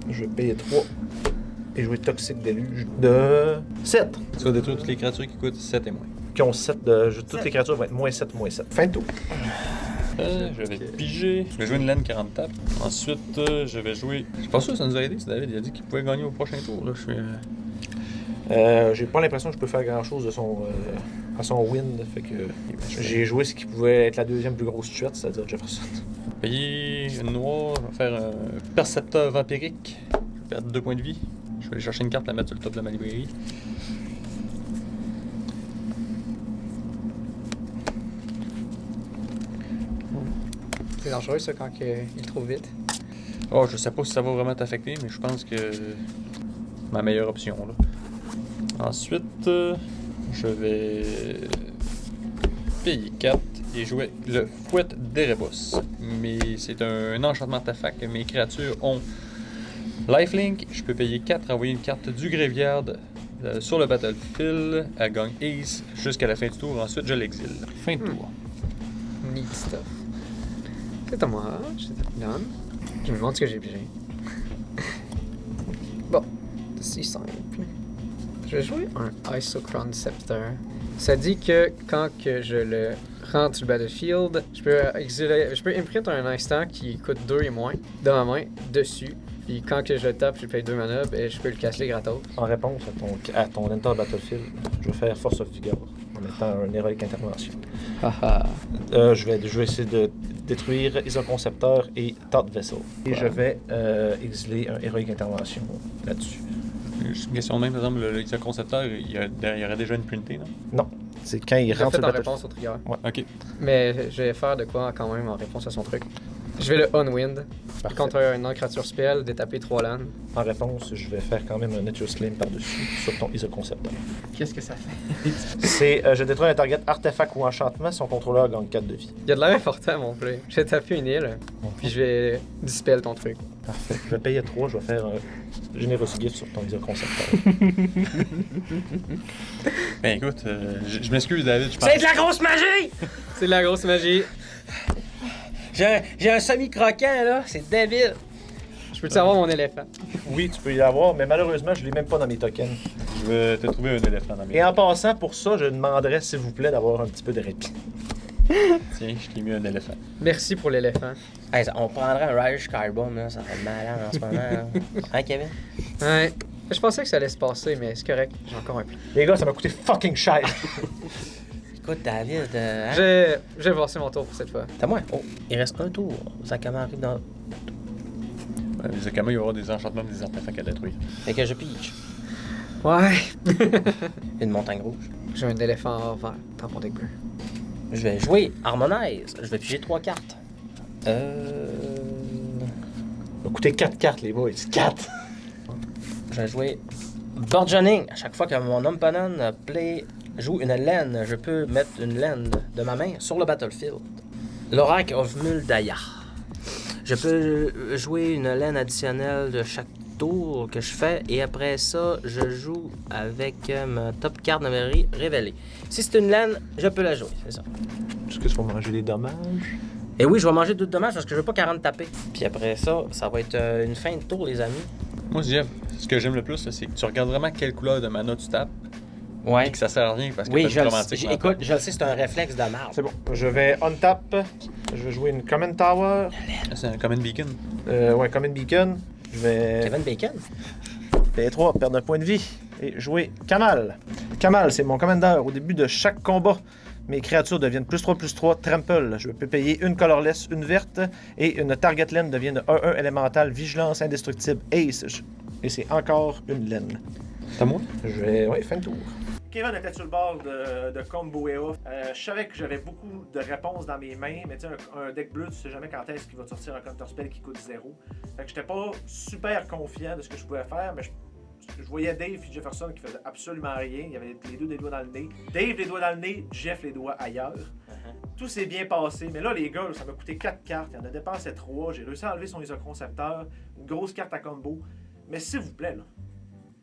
Je vais payer 3 et jouer Toxic Deluge de 7. Tu vas détruire toutes les créatures qui coûtent 7 et moins. Qui ont 7 de. Toutes les créatures vont être moins 7, moins 7. Fin de tour. Je vais piger. Je vais jouer une laine 40 tapes. Ensuite, je vais jouer. Je suis pas sûr que ça nous a aidé. C'est David, il a dit qu'il pouvait gagner au prochain tour. Là, je suis. J'ai pas l'impression que je peux faire grand chose de à son wind. Fait que j'ai joué ce qui pouvait être la deuxième plus grosse chute, c'est-à-dire Jefferson. Payer une noire, je vais faire un percepteur vampirique. Je vais perdre 2 points de vie. Je vais aller chercher une carte, la mettre sur le top de ma librairie. C'est dangereux ça quand il trouve vite. Oh, je sais pas si ça va vraiment t'affecter, mais je pense que c'est ma meilleure option là. Ensuite, je vais payer 4 et jouer le Fouet d'Erebus. Mais c'est un enchantement artefact. Mes créatures ont lifelink. Je peux payer 4, envoyer une carte du graveyard sur le battlefield. Elle gagne Ace jusqu'à la fin du tour. Ensuite, je l'exile. Fin de tour. Neat stuff. C'est à moi, je t'ai done. Je me demande ce que j'ai pigé. Bon, c'est simple. Je vais jouer un Isochron Scepter. Ça dit que quand que je le rentre sur le battlefield, je peux imprint un instant qui coûte 2 et moins de ma main dessus. Puis quand que je le tape, je paye 2 mana et je peux le casser gratos. En réponse à ton Enter Battlefield, je vais faire Force of Figure en mettant un héroïque intervention. Je vais essayer de détruire Isoconcepteur et Thought Vessel. Et je vais exiler un héroïque intervention là-dessus. Juste une question de même, par exemple, le concepteur, il y aurait déjà une printée, non? Non. C'est quand il Je rentre fait sur en le réponse au trigger. Ouais. Ok. Mais je vais faire de quoi quand même en réponse à son truc. Je vais le Unwind. Parfait. Contre un non-créature spell, détaper 3 lands. En réponse, je vais faire quand même un Nature Slam par-dessus sur ton Isoconcepteur. Qu'est-ce que ça fait? C'est je détruis un target artefact ou enchantement, son contrôleur gagne 4 de vie. Il y a de l'air important mon play. Je vais taper une île, puis je vais dispel ton truc. Parfait. Je vais payer 3, je vais faire un Generous Gift sur ton Isoconcepteur. Ben écoute, je m'excuse David, je pense... C'est de la grosse magie! C'est de la grosse magie. J'ai un semi-croquant, là. C'est débile. Je peux-tu avoir mon éléphant? Oui, tu peux y l'avoir, mais malheureusement, je l'ai même pas dans mes tokens. Je vais te trouver un éléphant dans mes... Et en passant, pour ça, je demanderais, s'il vous plaît, d'avoir un petit peu de répit. Tiens, je t'ai mis un éléphant. Merci pour l'éléphant. Hey, on prendrait un Irish Carbone, là. Ça fait malade en ce moment, là. Hein, Kevin? Ouais. Je pensais que ça allait se passer, mais c'est correct. J'ai encore un plan. Les gars, ça m'a coûté fucking cher. Écoute, David, hein? Je vais passer mon tour pour cette fois. T'as moi? Oh, il reste un tour. Zakama arrive dans... Les Akama, il va y avoir des enchantements et des artefacts à détruire. Fait que je pige. Ouais. Une montagne rouge. J'ai un éléphant vert, tampon deck bleu. Je vais jouer Harmonize. Je vais piger 3 cartes. Ça m'a coûté 4 cartes, les boys. 4! Je vais jouer Burgeoning. À chaque fois que mon opponent joue une laine, je peux mettre une laine de ma main sur le battlefield. L'Oracle of Muldaya. Je peux jouer une laine additionnelle de chaque tour que je fais et après ça, je joue avec ma top carte de mairie révélée. Si c'est une laine, je peux la jouer, c'est ça. Est-ce que tu vas manger des dommages? Et oui, je vais manger 2 dommages parce que je veux pas 40 taper. Puis après ça, ça va être une fin de tour, les amis. Moi, Jeff, ce que j'aime le plus, là, c'est que tu regardes vraiment quelle couleur de mana tu tapes Ouais. et que ça sert à rien parce que Oui, t'as je une le romantique. sais. Écoute, je le sais, c'est un réflexe de marde. C'est bon. Je vais untap. Je vais jouer une Common Tower. C'est un common beacon. Ouais, Common Beacon. Je vais Kevin Bacon. payer 3, perdre un point de vie. Et jouer Kamal. Kamal, c'est mon commandeur. Au début de chaque combat, mes créatures deviennent +3/+3 trample. Je peux payer une colorless, une verte, et une target laine devient de 1/1 élémental, vigilance indestructible, ace. Et c'est encore une laine. C'est à moi? Je vais. Ouais, fin de tour. Kevin était sur le bord de combo et off. Je savais que j'avais beaucoup de réponses dans mes mains, mais tu sais, un deck bleu, tu sais jamais quand est-ce qu'il va te sortir un counter spell qui coûte 0. Fait que j'étais pas super confiant de ce que je pouvais faire, mais je voyais Dave et Jefferson qui faisaient absolument rien. Il y avait les deux des doigts dans le nez. Dave les doigts dans le nez, Jeff les doigts ailleurs. Tout s'est bien passé, mais là, les gars, ça m'a coûté 4 cartes. Il en a dépensé 3. J'ai réussi à enlever son isoconcepteur. Une grosse carte à combo. Mais s'il vous plaît, là,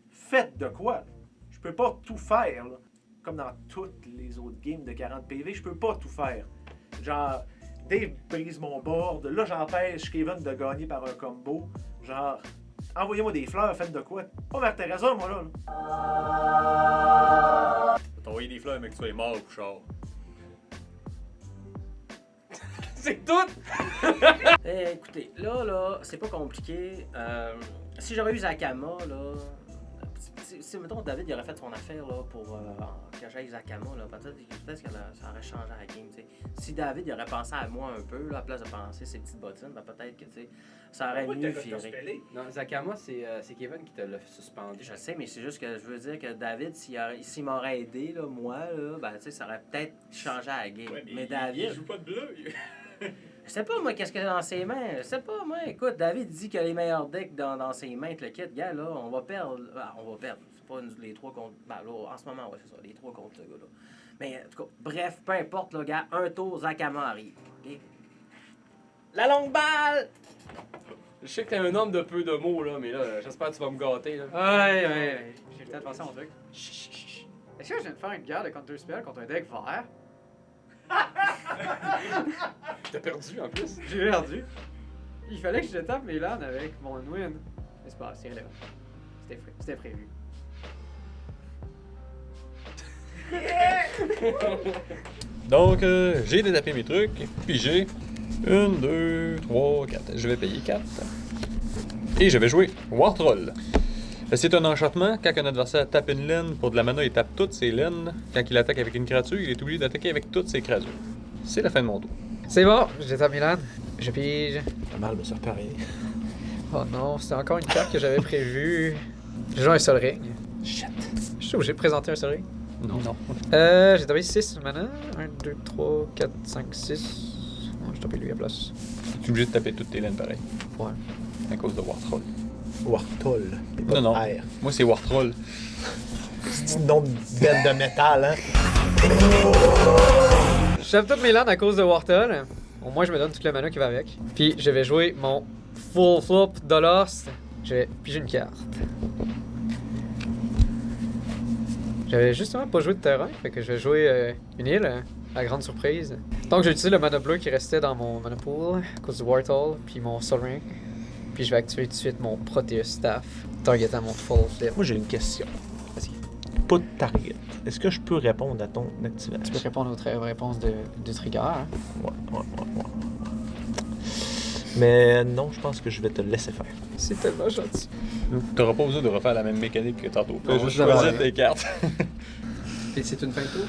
faites de quoi? Là? Je peux pas tout faire, là. Comme dans toutes les autres games de 40 PV, je peux pas tout faire. Genre, Dave brise mon board. Là, j'empêche Kevin de gagner par un combo. Genre, envoyez-moi des fleurs, faites de quoi? Pas Mère Teresa, moi, là. Je vais t'envoyer des fleurs, mais que tu sois mort, Bouchard. C'est tout! Écoutez, là, c'est pas compliqué. Si j'aurais eu Zakama, là, si mettons David il aurait fait son affaire là, pour que j'aille Zakama, là, peut-être que ça aurait changé la game. T'sais. Si David il aurait pensé à moi un peu, là, à place de penser ses petites bottines, ben, peut-être que ça aurait mieux viré. Non, Zakama, c'est Kevin qui te l'a suspendu. Je sais, mais c'est juste que je veux dire que David, s'il m'aurait aidé, là, moi, là, ben, ça aurait peut-être changé la game. Ouais, mais il David. joue pas de bleu. Je sais pas, moi, qu'est-ce qu'il a dans ses mains. Je sais pas, moi. Écoute, David dit qu'il a les meilleurs decks dans ses mains. Le kit, gars, là, on va perdre. Ah, on va perdre. C'est pas les 3 contre. Ben, là, en ce moment, ouais, c'est ça. Les 3 contre ce gars-là. Mais, en tout cas, bref, peu importe, là, gars. Un tour, Zakama arrive. OK? La longue balle! Je sais que t'as un homme de peu de mots, là, mais là, j'espère que tu vas me gâter, là. Ouais. J'ai peut-être pensé à mon truc. Est-ce que je viens de faire une guerre de counter spell contre un deck vert? T'as perdu, en plus. J'ai perdu. Il fallait que je tape mes landes avec mon win. Mais c'est pas, c'est relevant. C'était prévu. Donc, j'ai détapé mes trucs, puis j'ai 1, 2, 3, 4. Je vais payer 4. Et je vais jouer War Troll. C'est un enchantement. Quand un adversaire tape une laine pour de la mana, il tape toutes ses laines. Quand il attaque avec une créature, il est obligé d'attaquer avec toutes ses créatures. C'est la fin de mon tour. C'est bon, je tape mes landes. Je pige. Pas mal, mais ça reparaît. Oh non, c'était encore une carte que j'avais prévue. Je joue un Sol Ring. Shit. Je suis obligé de présenter un Sol Ring. Non. J'ai tapé 6 mana. 1, 2, 3, 4, 5, 6. Bon, j'ai tapé lui à place. Tu es obligé de taper toutes tes laines pareil. Ouais. À cause de War Troll. Wartol. Non. R. Moi, c'est War Troll. C'est un nom de bête de métal, hein? Je tape toutes mes landes à cause de Wartle. Au moins, je me donne toute la mana qui va avec. Puis, je vais jouer mon full flop de Lost. Je vais piger une carte. J'avais justement pas joué de terrain, fait que je vais jouer une île, à grande surprise. Donc, j'ai utilisé le mana bleu qui restait dans mon mana pool à cause du Wartle, puis mon Sol Ring. Puis, je vais activer tout de suite mon Proteus Staff, targetant mon full flip. Moi, j'ai une question. Vas-y. Pas de target. Est-ce que je peux répondre à ton activation? Tu peux répondre aux réponses de trigger, hein? Ouais. Mais non, je pense que je vais te laisser faire. C'est tellement gentil. T'auras pas besoin de refaire la même mécanique que tantôt. Non, Fais juste juste avoir choisir tes cartes. Et c'est une fin de tour?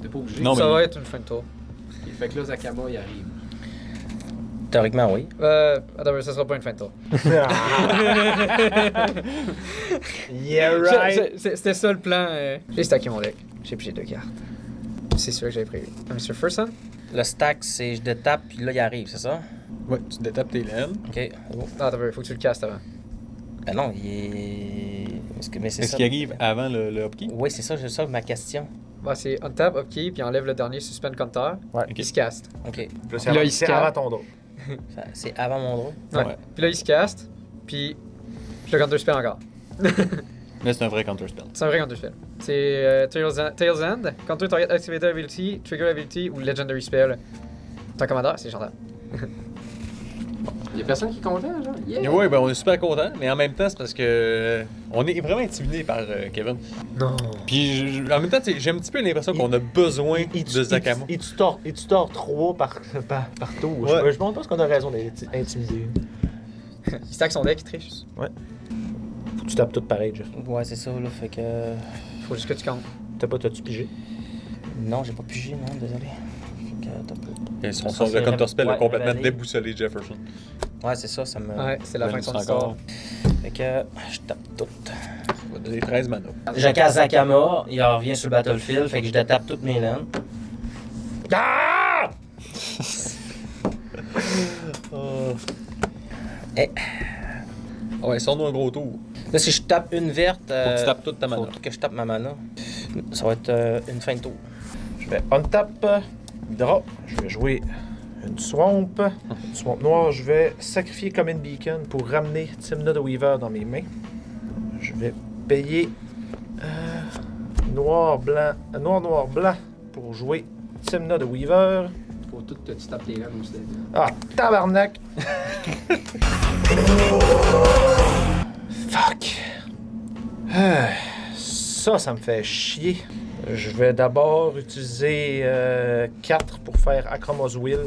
T'es pas obligé. Non, Ça mais- va être une fin de tour. Il fait que là, Zakama, il arrive. Théoriquement, oui. Attends, mais ça sera pas une fin de tour. Yeah, right! C'était ça le plan. J'ai stacké mon deck. J'ai pigé 2 cartes. C'est sûr que j'avais prévu. Mr. Ferson? Le stack, c'est je détape, puis là, il arrive, c'est ça? Ouais, tu détapes tes laines. OK. Non, attends, faut que tu le castes avant. Ah non, il est... Mais c'est Est-ce ça. qu'il arrive avant le upkeep? Oui, c'est ça ma question. Bah, c'est on tap, upkeep, puis enlève le dernier suspend counter. Ouais. Il se caste. OK. Là, Puis là, il se c'est calme. avant ton dos. C'est avant mon droit. Ouais. Puis là, il se caste, puis je le counter spell encore. Mais c'est un vrai counter spell. C'est un vrai counter spell. C'est Tail's End, counter target activator ability, trigger ability ou legendary spell. T'es un commandeur, c'est gentil. Y'a personne qui est content, genre? Yeah! Ouais, ben on est super content, mais en même temps, c'est parce que on est vraiment intimidé par Kevin. Non. Puis en même temps, tu sais, j'ai un petit peu l'impression qu'on a besoin de Zakama. Et tu tords 3 par tour. Ouais. Je pense qu'on a raison d'être intimidé. Il stack son deck, il triche. Faut que tu tapes tout pareil, Jeff. Ouais, c'est ça, là. Fait que... Faut juste que tu comptes. T'as-tu pigé? Non, j'ai pas pigé, non, désolé. Fait que t'as pas... Et son counter spell a Ouais, complètement révélé. déboussolé Jefferson. Ouais, c'est ça, ça me... Ouais, c'est la fin de son Encore. histoire. Fait que je tape tout. On va donner 13 mana. Je casse Zakama, il revient sur le battlefield, fait que je détape toutes mes laines. Ah! Ouais, sors-nous un gros tour. Là, si je tape une verte... Faut que tu tapes toute ta mana. Faut que je tape ma mana. Ça va être une fin de tour. Je vais untap, draw. Je vais jouer une swamp. Une swamp noire. Je vais sacrifier Common Beacon pour ramener Tymna de Weaver dans mes mains. Je vais payer noir, blanc pour jouer Tymna de Weaver. Faut tout que tu tapes tes lames aussi. Ah, tabarnak! Fuck! Ça me fait chier. Je vais d'abord utiliser 4 pour faire Acromos Will.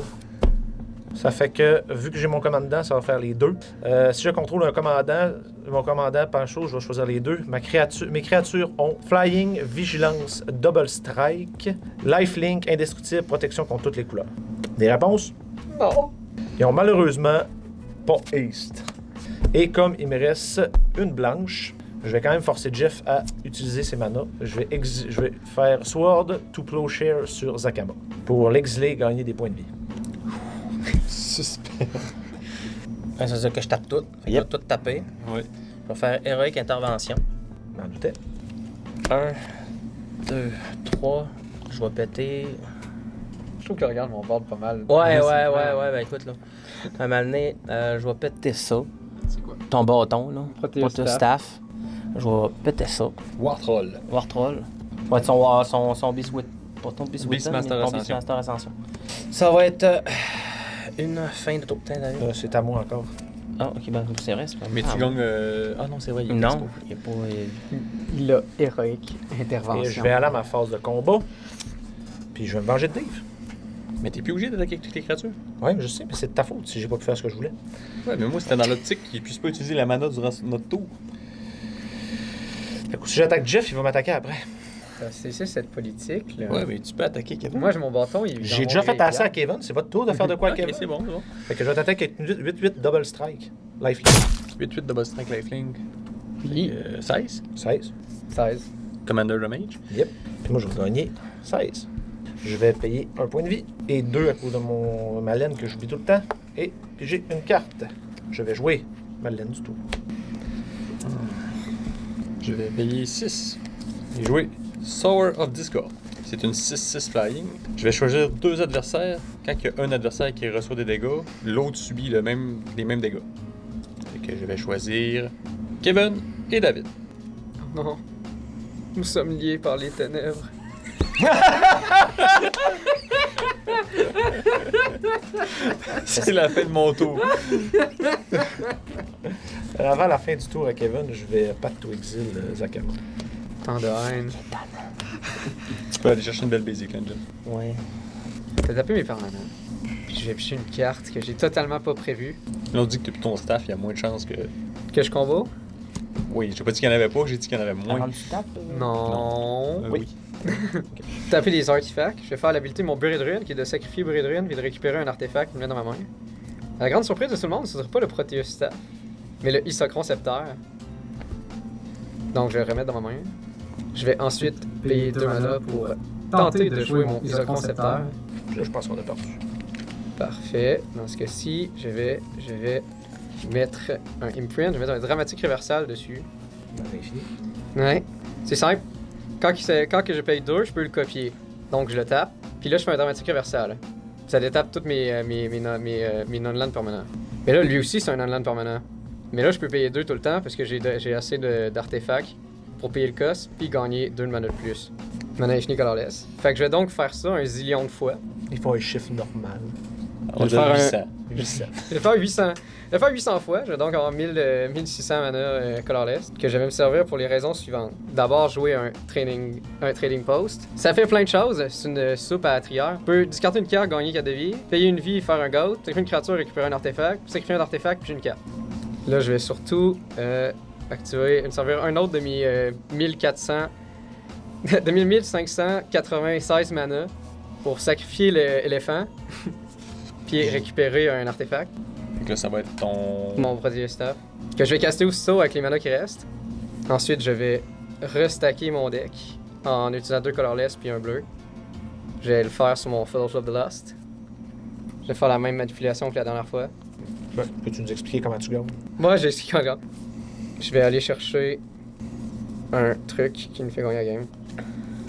Ça fait que, vu que j'ai mon commandant, ça va faire les deux. Si je contrôle un commandant, mon commandant Pancho, je vais choisir les deux. Mes créatures ont Flying, Vigilance, Double Strike, Lifelink, Indestructible, Protection contre toutes les couleurs. Des réponses? Non. Ils ont malheureusement pas Haste. Et comme il me reste une blanche, je vais quand même forcer Jeff à utiliser ses manas. Je vais faire Sword to Plowshare sur Zakama. Pour l'exiler et gagner des points de vie. Suspect. Ça veut dire que je tape tout. Fait que je vais tout taper. Ouais. Je vais faire Heroic Intervention. M'en doutais. 1, 2, 3. Je vais péter. Je trouve que regarde mon board pas mal. Ouais, ben écoute là. À un moment donné, je vais péter ça. C'est quoi? Ton bâton là. Proteus Proteus Staff. Je vais péter ça. War Troll. War Troll. Va être son Beast with. Pas ton Beast with Beastmaster ton Ascension. Beastmaster Ascension. Ça va être une fin de tour. C'est à moi encore. Ah, ok, ben c'est vrai, c'est pas Mais tu gagnes. Ah non, c'est vrai, il est Non, expo. il n'y a pas. Il a héroïque intervention. Et je vais aller à ma phase de combat. Puis je vais me venger de Dave. Mais t'es plus obligé d'attaquer avec toutes tes créatures. Ouais, je sais, mais c'est de ta faute si j'ai pas pu faire ce que je voulais. Ouais, mais moi, c'était dans l'optique qu'il puisse pas utiliser la mana durant notre tour. Fait que si j'attaque Jeff, il va m'attaquer après. C'est ça, cette politique, là. Ouais, mais tu peux attaquer Kevin. Moi, j'ai mon bâton, il est dans J'ai mon déjà fait passer à graveyard. Kevin. C'est votre tour de faire de quoi, Ok, Kevin? c'est bon, c'est bon. Fait que je vais t'attaquer avec une 8-8 Double Strike. Lifelink. 8-8 Double Strike Lifelink. Puis, 16. 16. 16. Commander Damage. Yep. Puis moi, je vais gagner 16. Je vais payer un point de vie et 2 à cause de ma laine que j'oublie tout le temps. Et puis j'ai une carte. Je vais jouer ma laine du tout. Je vais payer 6. Et jouer Sower of Discord. C'est une 6-6 flying. Je vais choisir 2 adversaires. Quand il y a un adversaire qui reçoit des dégâts, l'autre subit les mêmes dégâts. Fait que je vais choisir Kevin et David. Non. Nous sommes liés par les ténèbres. C'est la fin de mon tour. Avant la fin du tour à Kevin, je vais Path to Exile Zakama. Tant de haine. Tu peux aller chercher une belle basic engine. Ouais. T'as tapé mes permanents. Puis j'ai piché une carte que j'ai totalement pas prévue. Là, on dit que depuis ton staff, il y a moins de chances que. Que je combo? Oui, j'ai pas dit qu'il n'y en avait pas, j'ai dit qu'il y en avait moins. Avant que tu tapes, Non. Oui. Taper des artefacts. Je vais faire l'habilité de mon Buried Rune, qui est de sacrifier Buried Rune puis de récupérer un artefact et le mettre dans ma main. À la grande surprise de tout le monde, ce sera pas le Proteus Staff, mais le Isokron Scepter. Donc je vais le remettre dans ma main. Je vais ensuite payer 2 mana pour tenter de jouer mon Isokron Scepter. Là, je pense qu'on a perdu. Parfait. Dans ce cas-ci, je vais mettre un imprint, je vais mettre un dramatique réversal dessus. Dans l'infini. Ouais. C'est simple. Quand que je paye 2, je peux le copier. Donc je le tape. Puis là, je fais un dramatique réversal. Ça détape toutes mes non-land permanents. Mais là, lui aussi, c'est un non-land permanent. Mais là, je peux payer 2 tout le temps parce que j'ai assez d'artefacts pour payer le cost puis gagner 2 de mana de plus. Mana infinie colorless. Fait que je vais donc faire ça un zillion de fois. Il faut un chiffre normal. On Je vais va faire 800. Je vais faire 800. Je vais faire 800 fois. Je vais donc avoir 1600 mana colorless que je vais me servir pour les raisons suivantes. D'abord, jouer un trading post. Ça fait plein de choses. C'est une soupe à la trière. Je peux discarter une carte, gagner 4 de vie, payer une vie, faire un goat, sacrifier une créature, récupérer un artefact, sacrifier un artefact, puis j'ai une carte. Là, je vais surtout me servir un autre de mes 1400... de mes 1596 mana pour sacrifier l'éléphant puis récupérer un artefact. Donc là, ça va être ton. Mon Proteus Staff. Que je vais caster aussitôt avec les mana qui restent. Ensuite, je vais restacker mon deck en utilisant 2 colorless puis un bleu. Je vais le faire sur mon Fellowship of the Lost. Je vais faire la même manipulation que la dernière fois. Ben, peux-tu nous expliquer comment tu gagnes? Moi, j'ai ce qu'on gagne. Je vais aller chercher un truc qui me fait gagner la game.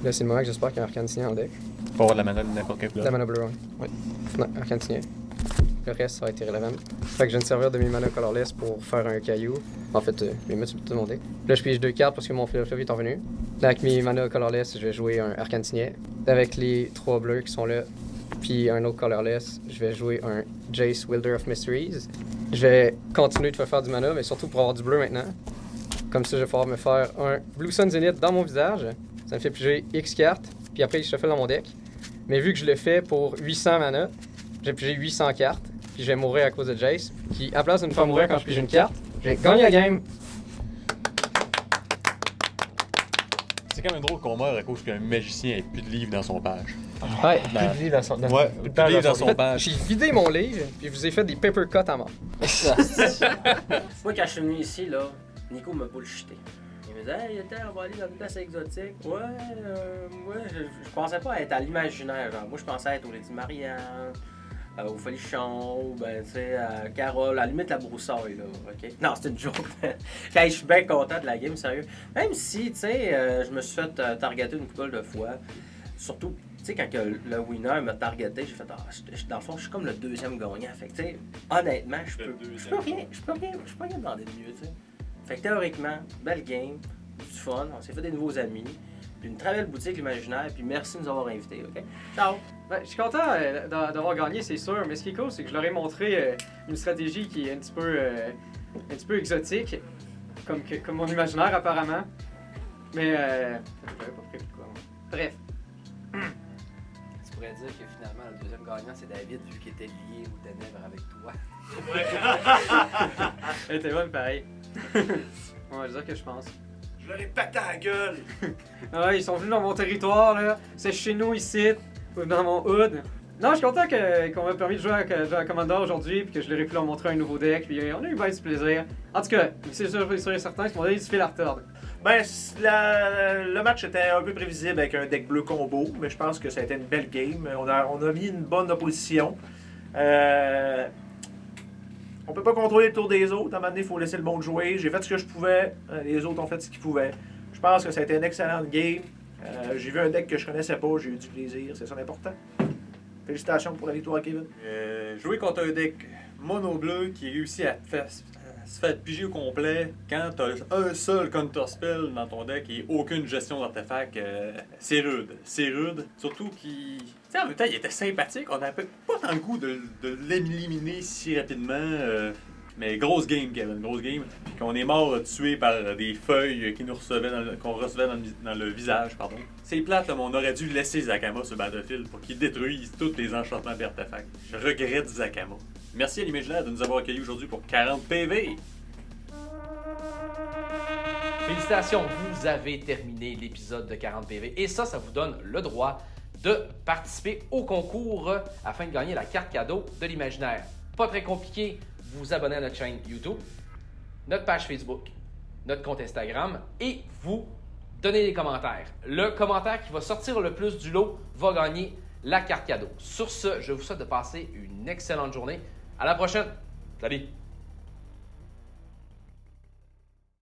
Là, c'est le moment que j'espère qu'il y a un arcane signé dans le deck. Pour avoir de la mana de n'importe quelle couleur. La mana bleue, ouais. Non, arcane signé. Le reste, ça va être irrelevant. Fait que je vais me servir de mes mana colorless pour faire un caillou. En fait, je vais les mettre sur tout mon deck. Là, je pige 2 cartes parce que mon Philosophy est revenu. Là, avec mes mana colorless, je vais jouer un arcane signé. Avec les 3 bleus qui sont là, puis un autre colorless, je vais jouer un Jace Wielder of Mysteries. Je vais continuer de faire du mana, mais surtout pour avoir du bleu maintenant. Comme ça, je vais pouvoir me faire un Blue Sun Zenith dans mon visage. Ça me fait piger X cartes, puis après, je shuffle dans mon deck. Mais vu que je le fais pour 800 mana, j'ai pigé 800 cartes. puis je vais mourir à cause de Jace, qui, à place de me faire mourir quand je pige une carte, j'ai gagné la game. C'est quand même drôle qu'on meurt à cause qu'un magicien ait plus de livres dans son page. Ouais. Plus de livres dans son... Ouais, plus de livres dans son page. J'ai vidé mon livre, puis je vous ai fait des paper cuts à mort. Moi, quand je suis venu ici, là, Nico m'a bullshité. Il me disait, hey, on va aller dans une place exotique. Ouais, moi, je pensais pas être à l'imaginaire. Genre. Moi, je pensais être au Lady Marianne, au Folichon, ou ben, tu sais, à Carole, à la limite la broussaille, là, ok? Non, c'est une joke. Je suis bien content de la game, sérieux. Même si, tu sais, je me suis fait targeter une couple de fois. Surtout, tu sais, quand que le winner m'a targeté, j'ai fait, dans le fond, je suis comme le deuxième gagnant. Fait que, tu sais, honnêtement, je peux rien demander de mieux, tu sais. Fait que théoriquement, belle game, du fun, on s'est fait des nouveaux amis, puis une très belle boutique l'imaginaire, puis merci de nous avoir invités, ok? Ciao! Ben, je suis content d'avoir gagné, c'est sûr, mais ce qui est cool, c'est que je leur ai montré une stratégie qui est un petit peu exotique, comme mon imaginaire apparemment. Mais j'avais pas prévu de quoi. Bref. Tu pourrais dire que finalement, le deuxième gagnant, c'est David, vu qu'il était lié aux ténèbres avec toi. Elle était bonne pareil. On va dire que je pense. Je leur ai pété à la gueule! Ah, ils sont venus dans mon territoire, là. C'est chez nous ici, dans mon hood. Non, je suis content qu'on m'a permis de jouer à Commander aujourd'hui, puis que je leur ai pu leur montrer un nouveau deck, puis on a eu bien du plaisir. En tout cas, c'est sûr et certain que mon deck, il se fait la retarde. Ben, le match était un peu prévisible avec un deck bleu combo, mais je pense que ça a été une belle game. On a mis une bonne opposition. On peut pas contrôler le tour des autres. À un moment donné, il faut laisser le monde jouer. J'ai fait ce que je pouvais. Les autres ont fait ce qu'ils pouvaient. Je pense que ça a été une excellente game. J'ai vu un deck que je connaissais pas. J'ai eu du plaisir. C'est ça l'important. Félicitations pour la victoire, Kevin. Jouer contre un deck mono bleu qui réussit à se faire piger au complet quand t'as un seul counterspell dans ton deck et aucune gestion d'artefact, c'est rude. C'est rude. Surtout qu'il. Tu sais, en même temps, il était sympathique. On n'avait pas tant le goût de l'éliminer si rapidement. Mais grosse game, Kevin, grosse game. Puis qu'on est mort tué par des feuilles qu'on recevait dans le visage, pardon. C'est plate, là, mais on aurait dû laisser Zakama sur Battlefield pour qu'il détruise tous les enchantements et artefacts. Je regrette Zakama. Merci à l'Imaginaire de nous avoir accueillis aujourd'hui pour 40 PV. Félicitations, vous avez terminé l'épisode de 40 PV. Et ça vous donne le droit de participer au concours afin de gagner la carte cadeau de l'Imaginaire. Pas très compliqué, vous vous abonnez à notre chaîne YouTube, notre page Facebook, notre compte Instagram et vous donnez des commentaires. Le commentaire qui va sortir le plus du lot va gagner la carte cadeau. Sur ce, je vous souhaite de passer une excellente journée. À la prochaine. Salut!